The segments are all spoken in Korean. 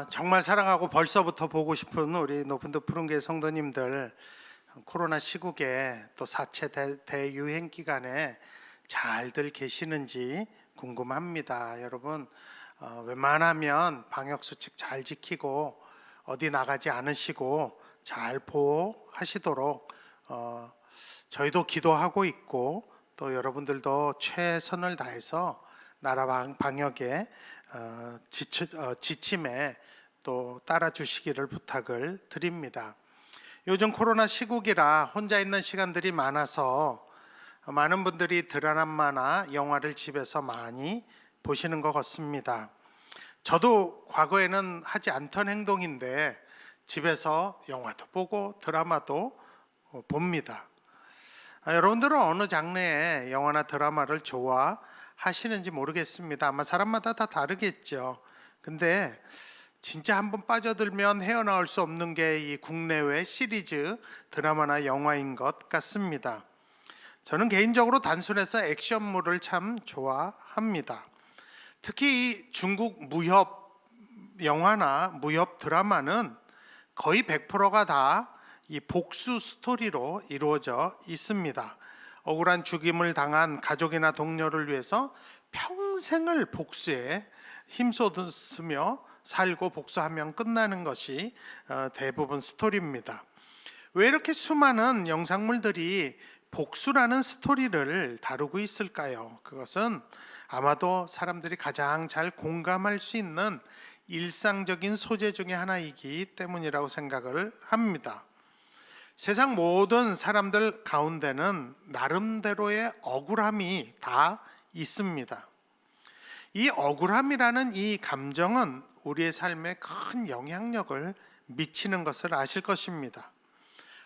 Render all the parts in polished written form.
정말 사랑하고 벌써부터 보고 싶은 우리 높은듯 푸른교회 성도님들, 코로나 시국에 또 4차 대유행 기간에 잘들 계시는지 궁금합니다. 여러분, 웬만하면 방역수칙 잘 지키고 어디 나가지 않으시고 잘 보호하시도록 저희도 기도하고 있고, 또 여러분들도 최선을 다해서 나라 방역에 지침에 또 따라 주시기를 부탁을 드립니다. 요즘 코로나 시국이라 혼자 있는 시간들이 많아서 많은 분들이 드라마나 영화를 집에서 많이 보시는 것 같습니다. 저도 과거에는 하지 않던 행동인데 집에서 영화도 보고 드라마도 봅니다. 여러분들은 어느 장르의 영화나 드라마를 좋아하시는지 모르겠습니다. 아마 사람마다 다 다르겠죠. 근데 진짜 한번 빠져들면 헤어나올 수 없는 게 이 국내외 시리즈 드라마나 영화인 것 같습니다. 저는 개인적으로 단순해서 액션물을 참 좋아합니다. 특히 이 중국 무협 영화나 무협 드라마는 거의 100%가 다 이 복수 스토리로 이루어져 있습니다. 억울한 죽임을 당한 가족이나 동료를 위해서 평생을 복수에 힘쏟으며 살고 복수하면 끝나는 것이 대부분 스토리입니다. 왜 이렇게 수많은 영상물들이 복수라는 스토리를 다루고 있을까요? 그것은 아마도 사람들이 가장 잘 공감할 수 있는 일상적인 소재 중에 하나이기 때문이라고 생각을 합니다. 세상 모든 사람들 가운데는 나름대로의 억울함이 다 있습니다. 이 억울함이라는 이 감정은 우리의 삶에 큰 영향력을 미치는 것을 아실 것입니다.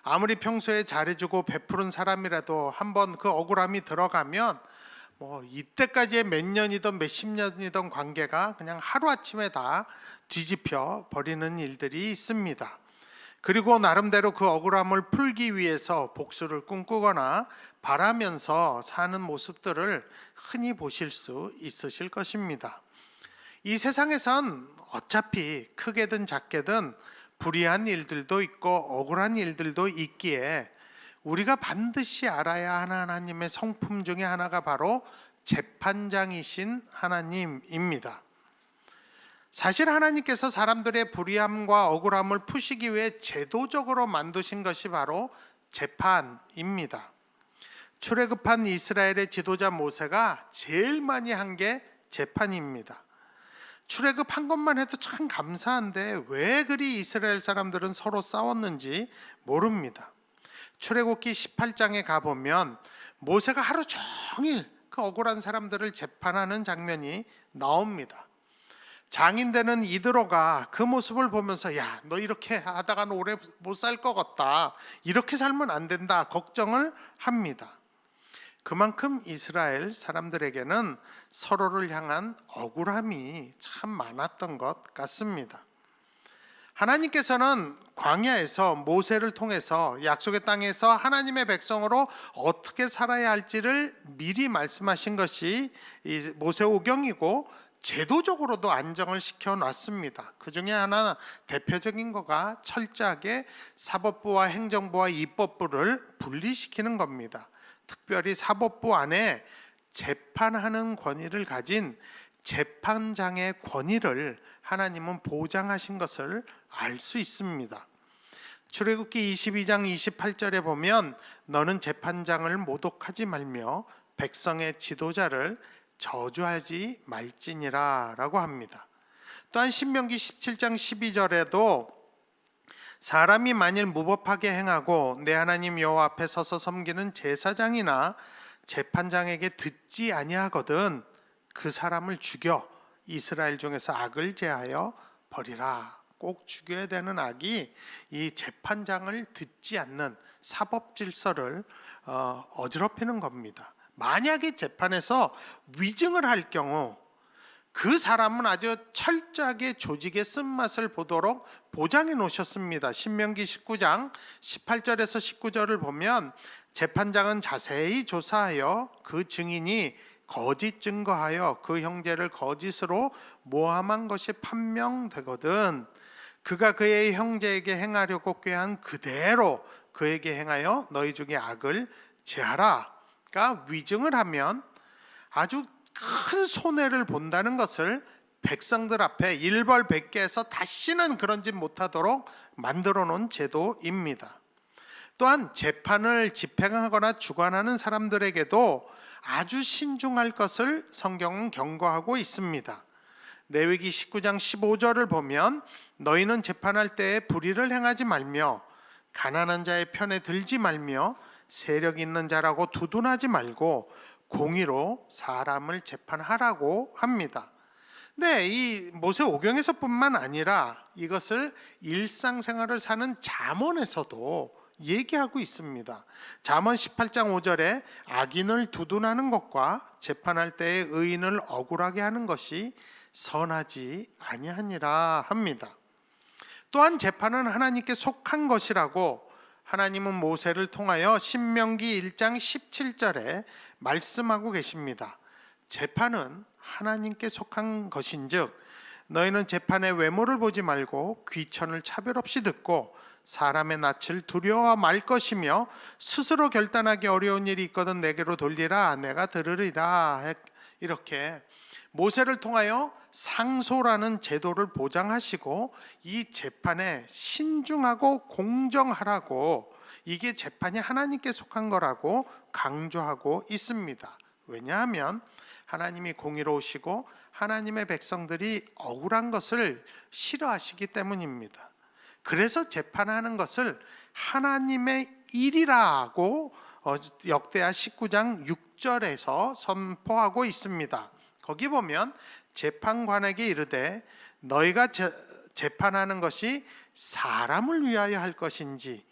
아무리 평소에 잘해주고 베푸른 사람이라도 한번 그 억울함이 들어가면 이때까지의 몇 년이든 몇십 년이든 관계가 그냥 하루아침에 다 뒤집혀 버리는 일들이 있습니다. 그리고 나름대로 그 억울함을 풀기 위해서 복수를 꿈꾸거나 바라면서 사는 모습들을 흔히 보실 수 있으실 것입니다. 이 세상에선 어차피 크게든 작게든 불의한 일들도 있고 억울한 일들도 있기에 우리가 반드시 알아야 하는 하나님의 성품 중에 하나가 바로 재판장이신 하나님입니다. 사실 하나님께서 사람들의 불의함과 억울함을 푸시기 위해 제도적으로 만드신 것이 바로 재판입니다. 출애굽한 이스라엘의 지도자 모세가 제일 많이 한 게 재판입니다. 출애굽한 것만 해도 참 감사한데 왜 그리 이스라엘 사람들은 서로 싸웠는지 모릅니다. 출애굽기 18장에 가보면 모세가 하루 종일 그 억울한 사람들을 재판하는 장면이 나옵니다. 장인되는 이드로가 그 모습을 보면서 야, 너 이렇게 하다가는 오래 못 살 것 같다. 이렇게 살면 안 된다. 걱정을 합니다. 그만큼 이스라엘 사람들에게는 서로를 향한 억울함이 참 많았던 것 같습니다. 하나님께서는 광야에서 모세를 통해서 약속의 땅에서 하나님의 백성으로 어떻게 살아야 할지를 미리 말씀하신 것이 이 모세오경이고 제도적으로도 안정을 시켜놨습니다. 그 중에 하나 대표적인 거가 철저하게 사법부와 행정부와 입법부를 분리시키는 겁니다. 특별히 사법부 안에 재판하는 권위를 가진 재판장의 권위를 하나님은 보장하신 것을 알 수 있습니다. 출애굽기 22장 28절에 보면 너는 재판장을 모독하지 말며 백성의 지도자를 저주하지 말지니라 라고 합니다. 또한 신명기 17장 12절에도 사람이 만일 무법하게 행하고 내 하나님 여호와 앞에 서서 섬기는 제사장이나 재판장에게 듣지 아니하거든 그 사람을 죽여 이스라엘 중에서 악을 제하여 버리라. 꼭 죽여야 되는 악이 이 재판장을 듣지 않는 사법 질서를 어지럽히는 겁니다. 만약에 재판에서 위증을 할 경우 그 사람은 아주 철저하게 조직의 쓴맛을 보도록 보장해 놓으셨습니다. 신명기 19장 18절에서 19절을 보면 재판장은 자세히 조사하여 그 증인이 거짓 증거하여 그 형제를 거짓으로 모함한 것이 판명되거든 그가 그의 형제에게 행하려고 꾀한 그대로 그에게 행하여 너희 중에 악을 제하라. 그러니까 위증을 하면 아주 큰 손해를 본다는 것을 백성들 앞에 일벌백계해서 다시는 그런 짓 못하도록 만들어 놓은 제도입니다. 또한 재판을 집행하거나 주관하는 사람들에게도 아주 신중할 것을 성경은 경고하고 있습니다. 레위기 19장 15절을 보면 너희는 재판할 때에 불의를 행하지 말며 가난한 자의 편에 들지 말며 세력 있는 자라고 두둔하지 말고 공의로 사람을 재판하라고 합니다. 네, 이 모세오경에서뿐만 아니라 이것을 일상생활을 사는 잠언에서도 얘기하고 있습니다. 잠언 18장 5절에 악인을 두둔하는 것과 재판할 때에 의인을 억울하게 하는 것이 선하지 아니하니라 합니다. 또한 재판은 하나님께 속한 것이라고 하나님은 모세를 통하여 신명기 1장 17절에 말씀하고 계십니다. 재판은 하나님께 속한 것인즉 너희는 재판의 외모를 보지 말고 귀천을 차별 없이 듣고 사람의 낯을 두려워 말 것이며 스스로 결단하기 어려운 일이 있거든 내게로 돌리라 내가 들으리라. 이렇게 모세를 통하여 상소라는 제도를 보장하시고 이 재판에 신중하고 공정하라고 이게 재판이 하나님께 속한 거라고 강조하고 있습니다. 왜냐하면 하나님이 공의로우시고 하나님의 백성들이 억울한 것을 싫어하시기 때문입니다. 그래서 재판하는 것을 하나님의 일이라고 역대하 19장 6절에서 선포하고 있습니다. 거기 보면 재판관에게 이르되 너희가 재판하는 것이 사람을 위하여 할 것인지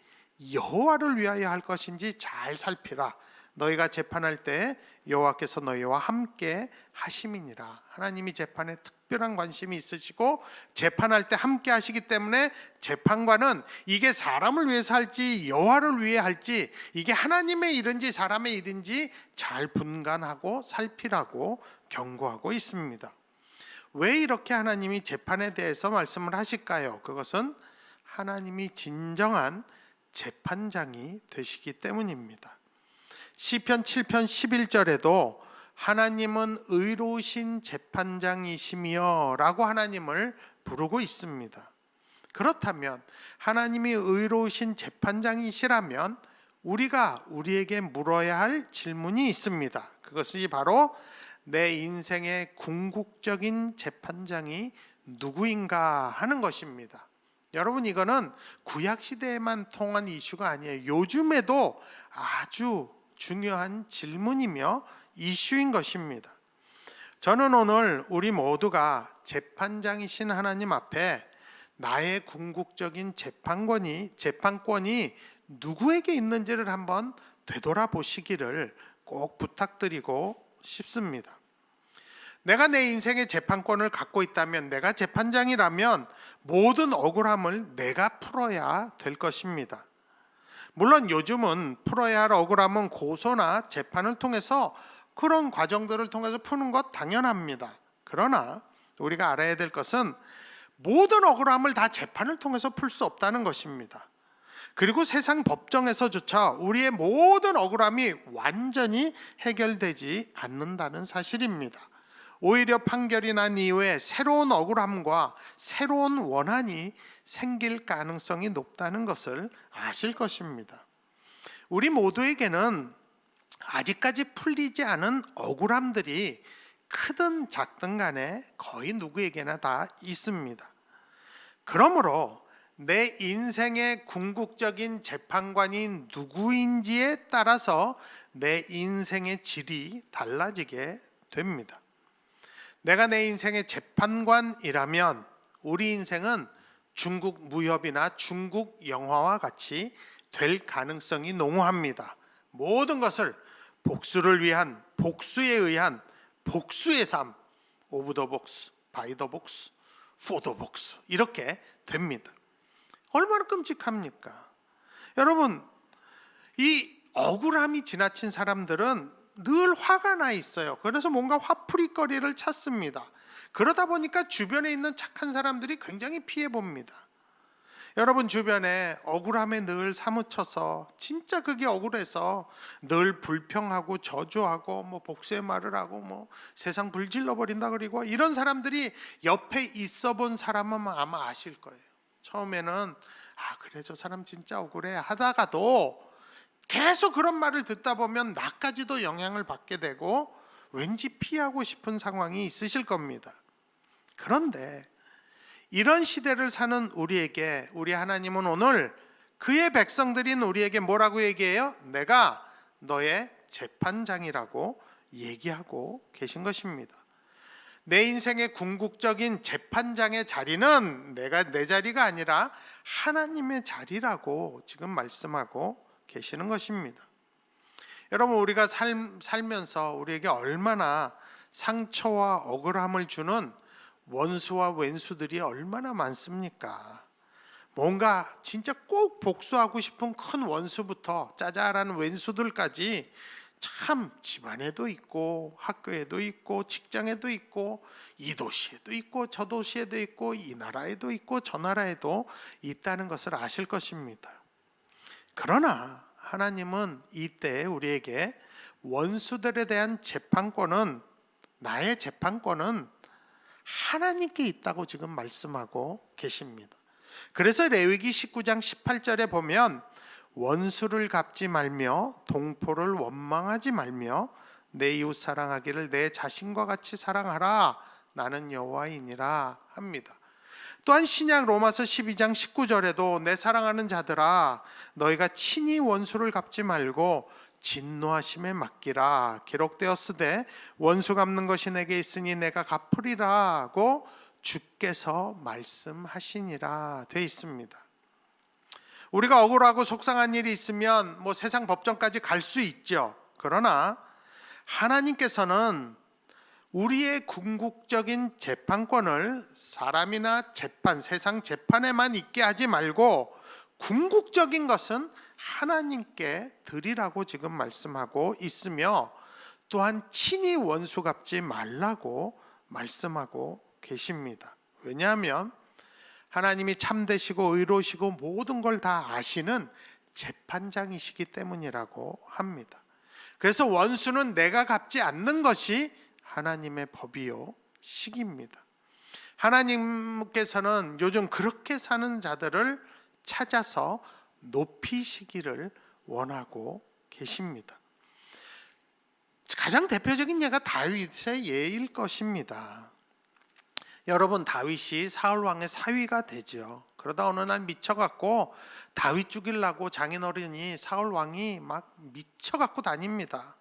여호와를 위하여 할 것인지 잘 살피라. 너희가 재판할 때 여호와께서 너희와 함께 하심이니라. 하나님이 재판에 특별한 관심이 있으시고 재판할 때 함께 하시기 때문에 재판관은 이게 사람을 위해서 할지 여호와를 위해 할지 이게 하나님의 일인지 사람의 일인지 잘 분간하고 살피라고 경고하고 있습니다. 왜 이렇게 하나님이 재판에 대해서 말씀을 하실까요? 그것은 하나님이 진정한 재판장이 되시기 때문입니다. 시편 7편 11절에도 하나님은 의로우신 재판장이시며 라고 하나님을 부르고 있습니다. 그렇다면 하나님이 의로우신 재판장이시라면 우리가 우리에게 물어야 할 질문이 있습니다. 그것이 바로 내 인생의 궁극적인 재판장이 누구인가 하는 것입니다. 여러분 이거는 구약시대에만 통한 이슈가 아니에요. 요즘에도 아주 중요한 질문이며 이슈인 것입니다. 저는 오늘 우리 모두가 재판장이신 하나님 앞에 나의 궁극적인 재판권이 누구에게 있는지를 한번 되돌아보시기를 꼭 부탁드리고 싶습니다. 내가 내 인생의 재판권을 갖고 있다면 내가 재판장이라면 모든 억울함을 내가 풀어야 될 것입니다. 물론 요즘은 풀어야 할 억울함은 고소나 재판을 통해서 그런 과정들을 통해서 푸는 것 당연합니다. 그러나 우리가 알아야 될 것은 모든 억울함을 다 재판을 통해서 풀 수 없다는 것입니다. 그리고 세상 법정에서조차 우리의 모든 억울함이 완전히 해결되지 않는다는 사실입니다. 오히려 판결이 난 이후에 새로운 억울함과 새로운 원한이 생길 가능성이 높다는 것을 아실 것입니다. 우리 모두에게는 아직까지 풀리지 않은 억울함들이 크든 작든 간에 거의 누구에게나 다 있습니다. 그러므로 내 인생의 궁극적인 재판관이 누구인지에 따라서 내 인생의 질이 달라지게 됩니다. 내가 내 인생의 재판관이라면 우리 인생은 중국 무협이나 중국 영화와 같이 될 가능성이 농후합니다. 모든 것을 복수를 위한, 복수에 의한 복수의 삶, 오브 더 복수, 바이 더 복수, 포 더 복수 이렇게 됩니다. 얼마나 끔찍합니까? 여러분, 이 억울함이 지나친 사람들은 늘 화가 나 있어요. 그래서 뭔가 화풀이거리를 찾습니다. 그러다 보니까 주변에 있는 착한 사람들이 굉장히 피해 봅니다. 여러분 주변에 억울함에 늘 사무쳐서 진짜 그게 억울해서 늘 불평하고 저주하고 뭐 복수의 말을 하고 뭐 세상 불질러 버린다 그리고 이런 사람들이 옆에 있어 본 사람은 아마 아실 거예요. 처음에는 그래 저 사람 진짜 억울해 하다가도 계속 그런 말을 듣다 보면 나까지도 영향을 받게 되고 왠지 피하고 싶은 상황이 있으실 겁니다. 그런데 이런 시대를 사는 우리에게 우리 하나님은 오늘 그의 백성들인 우리에게 뭐라고 얘기해요? 내가 너의 재판장이라고 얘기하고 계신 것입니다. 내 인생의 궁극적인 재판장의 자리는 내 자리가 아니라 하나님의 자리라고 지금 말씀하고 계시는 것입니다. 여러분 우리가 살면서 우리에게 얼마나 상처와 억울함을 주는 원수와 왼수들이 얼마나 많습니까? 뭔가 진짜 꼭 복수하고 싶은 큰 원수부터 짜잘한 왼수들까지 참 집안에도 있고 학교에도 있고 직장에도 있고 이 도시에도 있고 저 도시에도 있고 이 나라에도 있고 저 나라에도 있다는 것을 아실 것입니다. 그러나 하나님은 이때 우리에게 원수들에 대한 재판권은 나의 재판권은 하나님께 있다고 지금 말씀하고 계십니다. 그래서 레위기 19장 18절에 보면 원수를 갚지 말며 동포를 원망하지 말며 내 이웃 사랑하기를 내 자신과 같이 사랑하라 나는 여호와이니라 합니다. 또한 신약 로마서 12장 19절에도 내 사랑하는 자들아 너희가 친히 원수를 갚지 말고 진노하심에 맡기라 기록되었으되 원수 갚는 것이 내게 있으니 내가 갚으리라고 주께서 말씀하시니라 되어 있습니다. 우리가 억울하고 속상한 일이 있으면 뭐 세상 법정까지 갈 수 있죠. 그러나 하나님께서는 우리의 궁극적인 재판권을 사람이나 재판, 세상 재판에만 있게 하지 말고 궁극적인 것은 하나님께 드리라고 지금 말씀하고 있으며 또한 친히 원수 갚지 말라고 말씀하고 계십니다. 왜냐하면 하나님이 참되시고 의로우시고 모든 걸 다 아시는 재판장이시기 때문이라고 합니다. 그래서 원수는 내가 갚지 않는 것이 하나님의 법이요 식입니다. 하나님께서는 요즘 그렇게 사는 자들을 찾아서 높이시기를 원하고 계십니다. 가장 대표적인 예가 다윗의 예일 것입니다. 여러분 다윗이 사울 왕의 사위가 되죠. 그러다 어느 날 미쳐갖고 다윗 죽이려고 장인어른이 사울 왕이 막 미쳐갖고 다닙니다.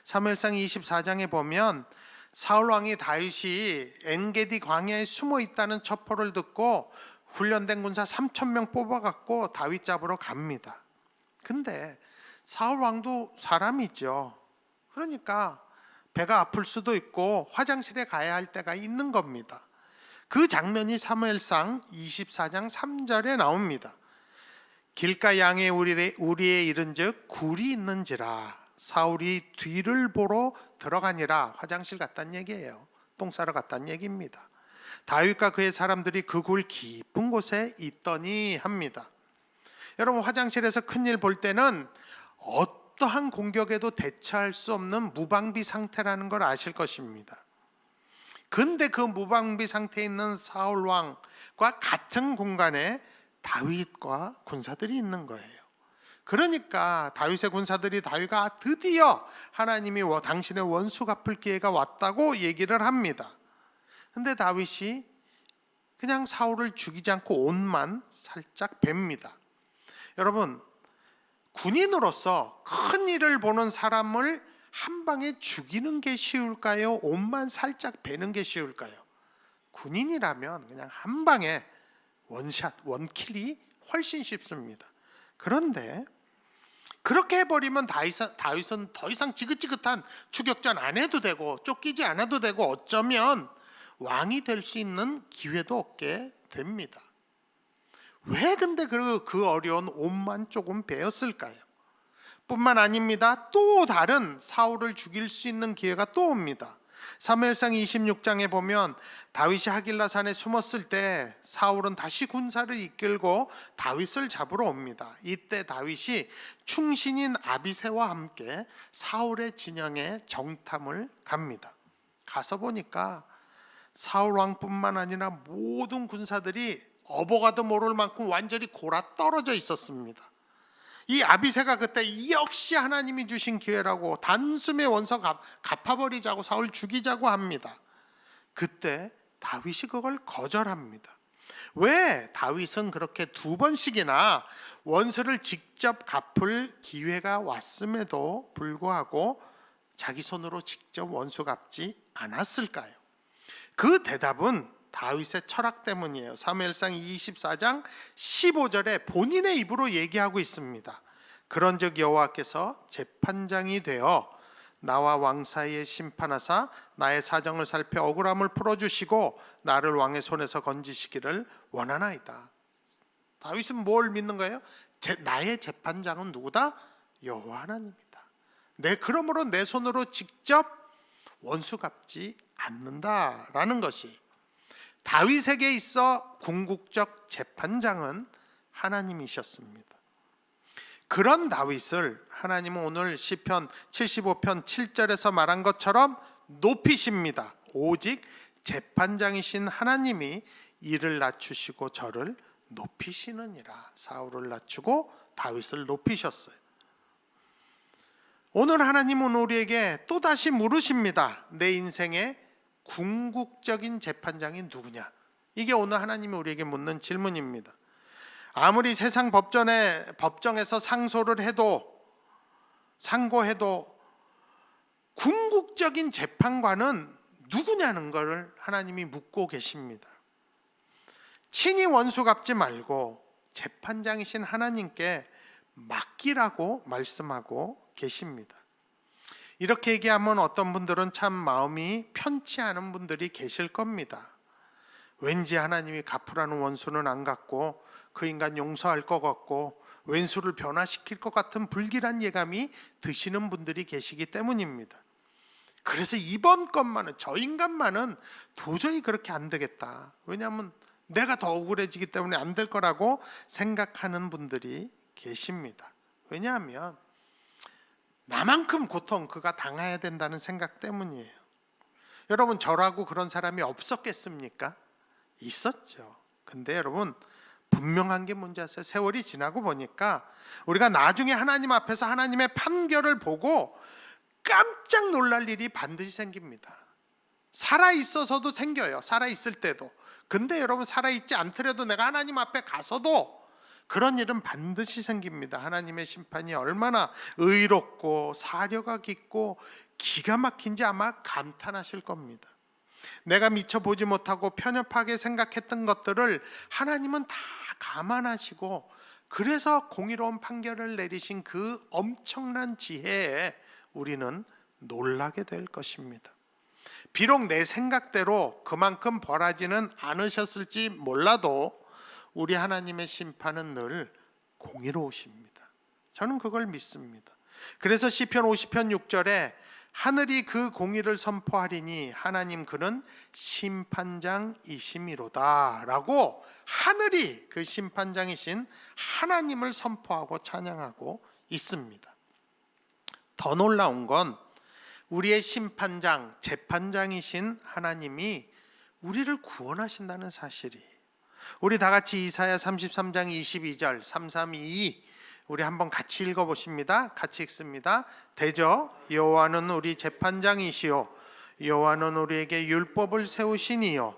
사무엘상 24장에 보면 사울 왕이 다윗이 엔게디 광야에 숨어 있다는 첩보를 듣고 훈련된 군사 3,000명 뽑아갖고 다윗 잡으러 갑니다. 근데 사울 왕도 사람이죠. 그러니까 배가 아플 수도 있고 화장실에 가야 할 때가 있는 겁니다. 그 장면이 사무엘상 24장 3절에 나옵니다. 길가 양의 우리에 이른즉 굴이 있는지라 사울이 뒤를 보러 들어가니라. 화장실 갔다는 얘기예요. 똥 싸러 갔다는 얘기입니다. 다윗과 그의 사람들이 그 굴 깊은 곳에 있더니 합니다. 여러분 화장실에서 큰일 볼 때는 어떠한 공격에도 대처할 수 없는 무방비 상태라는 걸 아실 것입니다. 근데 그 무방비 상태에 있는 사울 왕과 같은 공간에 다윗과 군사들이 있는 거예요. 그러니까 다윗의 군사들이 다윗아 드디어 하나님이 당신의 원수 갚을 기회가 왔다고 얘기를 합니다. 근데 다윗이 그냥 사울을 죽이지 않고 옷만 살짝 뱁니다. 여러분 군인으로서 큰 일을 보는 사람을 한 방에 죽이는 게 쉬울까요? 옷만 살짝 베는 게 쉬울까요? 군인이라면 그냥 한 방에 원샷, 원킬이 훨씬 쉽습니다. 그런데 그렇게 해버리면 다윗은 더 이상 지긋지긋한 추격전 안 해도 되고 쫓기지 않아도 되고 어쩌면 왕이 될 수 있는 기회도 얻게 됩니다. 왜 근데 그 어려운 옷만 조금 베었을까요? 뿐만 아닙니다. 또 다른 사울을 죽일 수 있는 기회가 또 옵니다. 사무엘상 26장에 보면 다윗이 하길라산에 숨었을 때 사울은 다시 군사를 이끌고 다윗을 잡으러 옵니다. 이때 다윗이 충신인 아비새와 함께 사울의 진영에 정탐을 갑니다. 가서 보니까 사울 왕뿐만 아니라 모든 군사들이 어버가도 모를 만큼 완전히 골아 떨어져 있었습니다. 이 아비새가 그때 역시 하나님이 주신 기회라고 단숨에 원서 갚아버리자고 사울 죽이자고 합니다. 그때 다윗이 그걸 거절합니다. 왜 다윗은 그렇게 2번씩이나 원수를 직접 갚을 기회가 왔음에도 불구하고 자기 손으로 직접 원수 갚지 않았을까요? 그 대답은 다윗의 철학 때문이에요. 사무엘상 24장 15절에 본인의 입으로 얘기하고 있습니다. 그런즉 여호와께서 재판장이 되어 나와 왕 사이에 심판하사 나의 사정을 살펴 억울함을 풀어주시고 나를 왕의 손에서 건지시기를 원하나이다. 다윗은 뭘 믿는 거예요? 나의 재판장은 누구다? 여호와 하나님이다. 그러므로 내 손으로 직접 원수 갚지 않는다라는 것이, 다윗에게 있어 궁극적 재판장은 하나님이셨습니다. 그런 다윗을 하나님은 오늘 시편 75편 7절에서 말한 것처럼 높이십니다. 오직 재판장이신 하나님이 이를 낮추시고 저를 높이시느니라. 사울을 낮추고 다윗을 높이셨어요. 오늘 하나님은 우리에게 또다시 물으십니다. 내 인생의 궁극적인 재판장이 누구냐? 이게 오늘 하나님이 우리에게 묻는 질문입니다. 아무리 세상 법정에서 상고해도 궁극적인 재판관은 누구냐는 것을 하나님이 묻고 계십니다. 친히 원수 갚지 말고 재판장이신 하나님께 맡기라고 말씀하고 계십니다. 이렇게 얘기하면 어떤 분들은 참 마음이 편치 않은 분들이 계실 겁니다. 왠지 하나님이 갚으라는 원수는 안 갚고 그 인간 용서할 것 같고 왼수를 변화시킬 것 같은 불길한 예감이 드시는 분들이 계시기 때문입니다. 그래서 이번 것만은, 저 인간만은 도저히 그렇게 안 되겠다. 왜냐하면 내가 더 억울해지기 때문에 안 될 거라고 생각하는 분들이 계십니다. 왜냐하면 나만큼 고통 그가 당해야 된다는 생각 때문이에요. 여러분, 저라고 그런 사람이 없었겠습니까? 있었죠. 근데 여러분, 분명한 게 뭔지 아세요? 세월이 지나고 보니까 우리가 나중에 하나님 앞에서 하나님의 판결을 보고 깜짝 놀랄 일이 반드시 생깁니다. 살아있어서도 생겨요. 살아있을 때도. 근데 여러분, 살아있지 않더라도 내가 하나님 앞에 가서도 그런 일은 반드시 생깁니다. 하나님의 심판이 얼마나 의롭고 사려가 깊고 기가 막힌지 아마 감탄하실 겁니다. 내가 미처 보지 못하고 편협하게 생각했던 것들을 하나님은 다 감안하시고, 그래서 공의로운 판결을 내리신 그 엄청난 지혜에 우리는 놀라게 될 것입니다. 비록 내 생각대로 그만큼 벌하지는 않으셨을지 몰라도 우리 하나님의 심판은 늘 공의로우십니다. 저는 그걸 믿습니다. 그래서 시편 50편 6절에 하늘이 그 공의를 선포하리니 하나님 그는 심판장이심이로다 라고, 하늘이 그 심판장이신 하나님을 선포하고 찬양하고 있습니다. 더 놀라운 건 우리의 심판장, 재판장이신 하나님이 우리를 구원하신다는 사실이. 우리 다 같이 이사야 33장 22절 3322 우리 한번 같이 읽어보십니다. 같이 읽습니다. 대저 여호와는 우리 재판장이시요 여호와는 우리에게 율법을 세우시니요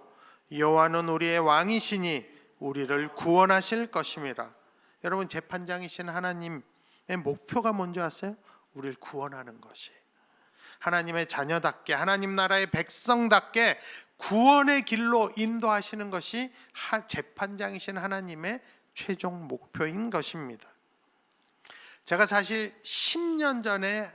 여호와는 우리의 왕이시니 우리를 구원하실 것임이라. 여러분, 재판장이신 하나님의 목표가 뭔지 아세요? 우리를 구원하는 것이. 하나님의 자녀답게, 하나님 나라의 백성답게 구원의 길로 인도하시는 것이 재판장이신 하나님의 최종 목표인 것입니다. 제가 사실 10년 전에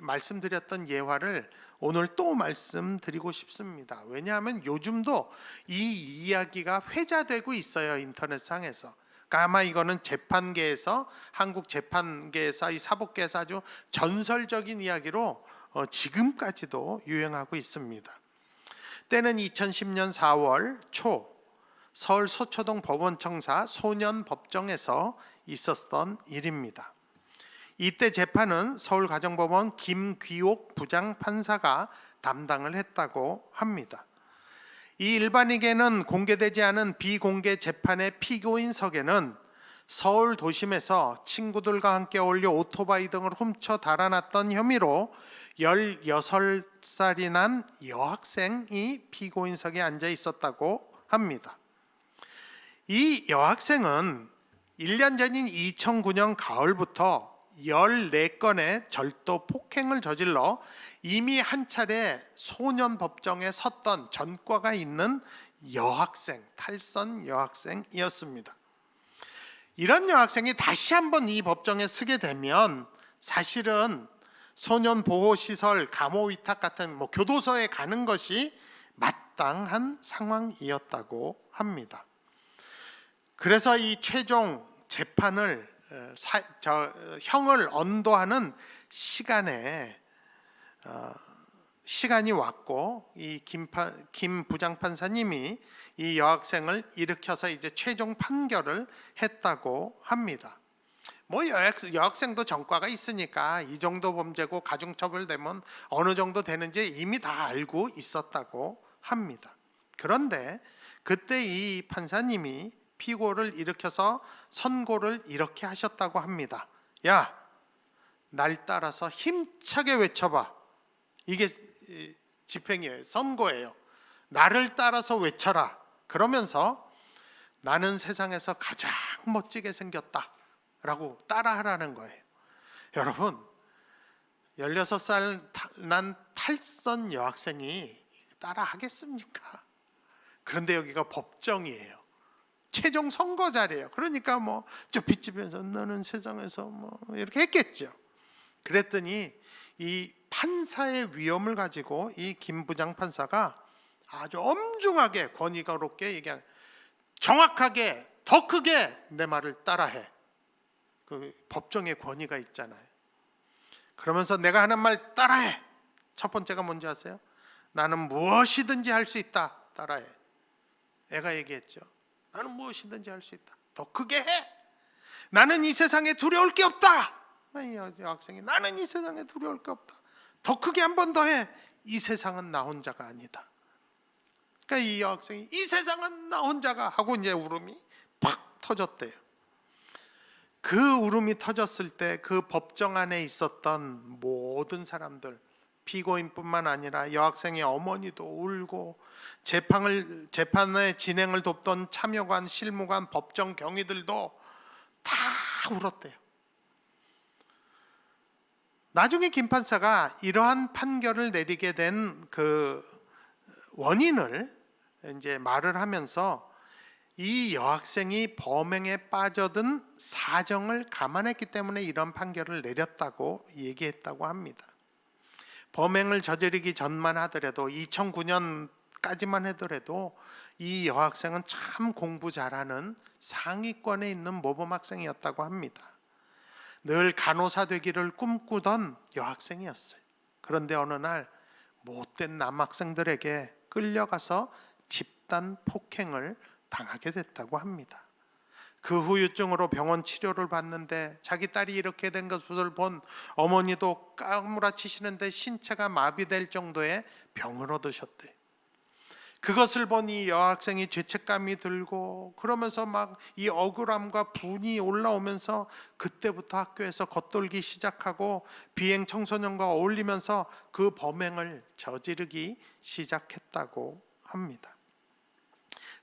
말씀드렸던 예화를 오늘 또 말씀드리고 싶습니다. 왜냐하면 요즘도 이 이야기가 회자되고 있어요, 인터넷상에서. 그러니까 아마 이거는 재판계에서, 한국 재판계에서, 이 사법계에서 아주 전설적인 이야기로 지금까지도 유행하고 있습니다. 때는 2010년 4월 초 서울 서초동 법원청사 소년법정에서 있었던 일입니다. 이때 재판은 서울가정법원 김귀옥 부장판사가 담당을 했다고 합니다. 이 일반에게는 공개되지 않은 비공개 재판의 피고인석에는 서울 도심에서 친구들과 함께 어울려 오토바이 등을 훔쳐 달아났던 혐의로 16살이 난 여학생이 피고인석에 앉아 있었다고 합니다. 이 여학생은 1년 전인 2009년 가을부터 14건의 절도 폭행을 저질러 이미 한 차례 소년법정에 섰던 전과가 있는 여학생, 탈선 여학생이었습니다. 이런 여학생이 다시 한번 이 법정에 서게 되면 사실은 소년보호시설, 감호위탁 같은 교도소에 가는 것이 마땅한 상황이었다고 합니다. 그래서 이 최종 재판을 형을 언도하는 시간이 왔고, 이 김 부장판사님이 이 여학생을 일으켜서 이제 최종 판결을 했다고 합니다. 여학생도 전과가 있으니까 이 정도 범죄고 가중처벌되면 어느 정도 되는지 이미 다 알고 있었다고 합니다. 그런데 그때 이 판사님이 피고를 일으켜서 선고를 이렇게 하셨다고 합니다. 야, 날 따라서 힘차게 외쳐봐. 이게 집행이에요. 선고예요. 나를 따라서 외쳐라. 그러면서 나는 세상에서 가장 멋지게 생겼다 라고 따라하라는 거예요. 여러분, 16살 난 탈선 여학생이 따라하겠습니까? 그런데 여기가 법정이에요. 최종 선고 자리예요. 그러니까 쭈삣쭈삣면서 너는 세상에서 이렇게 했겠죠. 그랬더니 이 판사의 위엄을 가지고 이 김 부장판사가 아주 엄중하게 권위가롭게 얘기하는, 정확하게 더 크게 내 말을 따라해. 그 법정의 권위가 있잖아요. 그러면서 내가 하는 말 따라해. 첫 번째가 뭔지 아세요? 나는 무엇이든지 할 수 있다. 따라해. 애가 얘기했죠. 나는 무엇이든지 할 수 있다. 더 크게 해. 나는 이 세상에 두려울 게 없다. 이 학생이 나는 이 세상에 두려울 게 없다. 더 크게 한 번 더 해. 이 세상은 나 혼자가 아니다. 그러니까 이 여학생이 이 세상은 나 혼자가 하고 이제 울음이 팍 터졌대요. 그 울음이 터졌을 때 그 법정 안에 있었던 모든 사람들, 피고인뿐만 아니라 여학생의 어머니도 울고, 재판의 진행을 돕던 참여관, 실무관, 법정 경위들도 다 울었대요. 나중에 김 판사가 이러한 판결을 내리게 된 그 원인을 이제 말을 하면서 이 여학생이 범행에 빠져든 사정을 감안했기 때문에 이런 판결을 내렸다고 얘기했다고 합니다. 범행을 저지르기 전만 하더라도 2009년까지만 하더라도 이 여학생은 참 공부 잘하는 상위권에 있는 모범 학생이었다고 합니다. 늘 간호사 되기를 꿈꾸던 여학생이었어요. 그런데 어느 날 못된 남학생들에게 끌려가서 집단 폭행을 당하게 됐다고 합니다. 그 후유증으로 병원 치료를 받는데 자기 딸이 이렇게 된 것을 본 어머니도 까무라치시는데 신체가 마비될 정도의 병을 얻으셨대. 그것을 보니 여학생이 죄책감이 들고, 그러면서 막 이 억울함과 분이 올라오면서 그때부터 학교에서 겉돌기 시작하고 비행 청소년과 어울리면서 그 범행을 저지르기 시작했다고 합니다.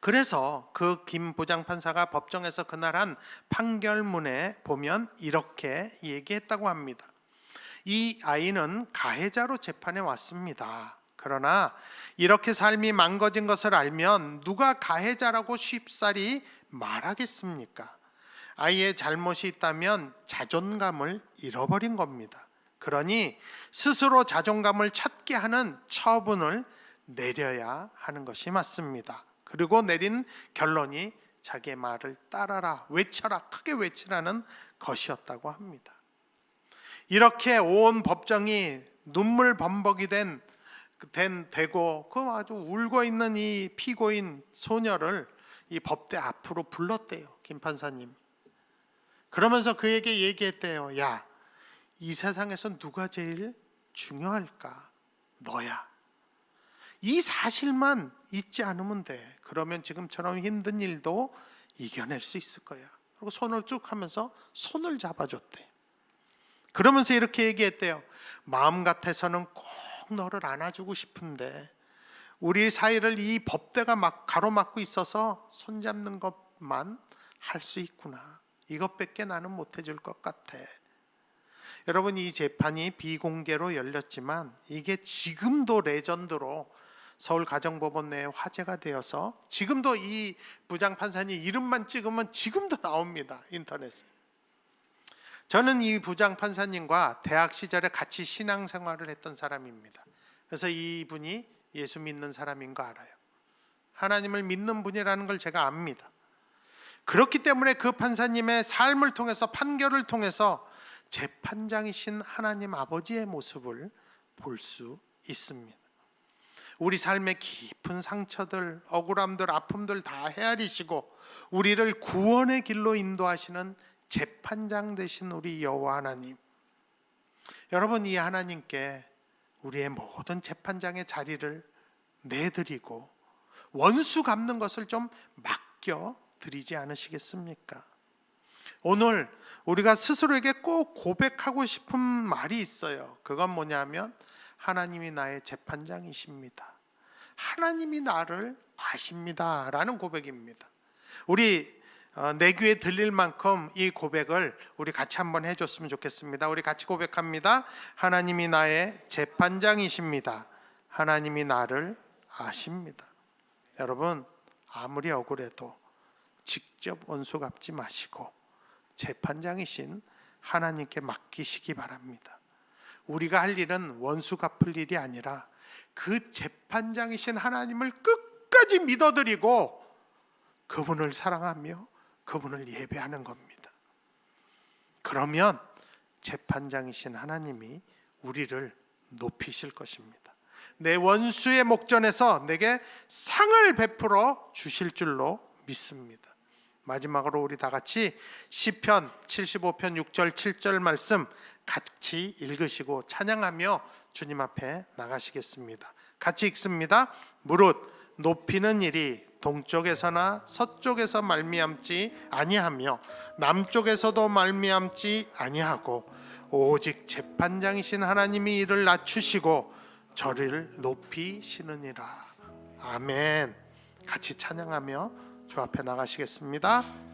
그래서 그 김 부장판사가 법정에서 그날 한 판결문에 보면 이렇게 얘기했다고 합니다. 이 아이는 가해자로 재판에 왔습니다. 그러나 이렇게 삶이 망가진 것을 알면 누가 가해자라고 쉽사리 말하겠습니까? 아이의 잘못이 있다면 자존감을 잃어버린 겁니다. 그러니 스스로 자존감을 찾게 하는 처분을 내려야 하는 것이 맞습니다. 그리고 내린 결론이 자기의 말을 따라라, 외쳐라, 크게 외치라는 것이었다고 합니다. 이렇게 온 법정이 눈물 범벅이 되고 그 아주 울고 있는 이 피고인 소녀를 이 법대 앞으로 불렀대요, 김 판사님. 그러면서 그에게 얘기했대요. 야, 이 세상에서 누가 제일 중요할까? 너야. 이 사실만 잊지 않으면 돼. 그러면 지금처럼 힘든 일도 이겨낼 수 있을 거야. 그리고 손을 쭉 하면서 손을 잡아줬대. 그러면서 이렇게 얘기했대요. 마음 같아서는 꼭 너를 안아주고 싶은데 우리 사이를 이 법대가 막 가로막고 있어서 손잡는 것만 할 수 있구나. 이것밖에 나는 못해줄 것 같아. 여러분, 이 재판이 비공개로 열렸지만 이게 지금도 레전드로 서울가정법원 내에 화제가 되어서 지금도 이 부장판사님 이름만 찍으면 지금도 나옵니다, 인터넷에. 저는 이 부장판사님과 대학 시절에 같이 신앙생활을 했던 사람입니다. 그래서 이분이 예수 믿는 사람인 거 알아요. 하나님을 믿는 분이라는 걸 제가 압니다. 그렇기 때문에 그 판사님의 삶을 통해서, 판결을 통해서 재판장이신 하나님 아버지의 모습을 볼 수 있습니다. 우리 삶의 깊은 상처들, 억울함들, 아픔들 다 헤아리시고 우리를 구원의 길로 인도하시는 재판장 되신 우리 여호와 하나님. 여러분, 이 하나님께 우리의 모든 재판장의 자리를 내드리고 원수 갚는 것을 좀 맡겨 드리지 않으시겠습니까? 오늘 우리가 스스로에게 꼭 고백하고 싶은 말이 있어요. 그건 뭐냐면 하나님이 나의 재판장이십니다. 하나님이 나를 아십니다 라는 고백입니다. 우리 내 귀에 들릴 만큼 이 고백을 우리 같이 한번 해줬으면 좋겠습니다. 우리 같이 고백합니다. 하나님이 나의 재판장이십니다. 하나님이 나를 아십니다. 여러분, 아무리 억울해도 직접 원수 갚지 마시고 재판장이신 하나님께 맡기시기 바랍니다. 우리가 할 일은 원수 갚을 일이 아니라 그 재판장이신 하나님을 끝까지 믿어드리고 그분을 사랑하며 그분을 예배하는 겁니다. 그러면 재판장이신 하나님이 우리를 높이실 것입니다. 내 원수의 목전에서 내게 상을 베풀어 주실 줄로 믿습니다. 마지막으로 우리 다 같이 시편 75편 6절 7절 말씀 같이 읽으시고 찬양하며 주님 앞에 나가시겠습니다. 같이 읽습니다. 무릇 높이는 일이 동쪽에서나 서쪽에서 말미암지 아니하며 남쪽에서도 말미암지 아니하고 오직 재판장이신 하나님이 이를 낮추시고 저를 높이시느니라. 아멘. 같이 찬양하며 주 앞에 나가시겠습니다.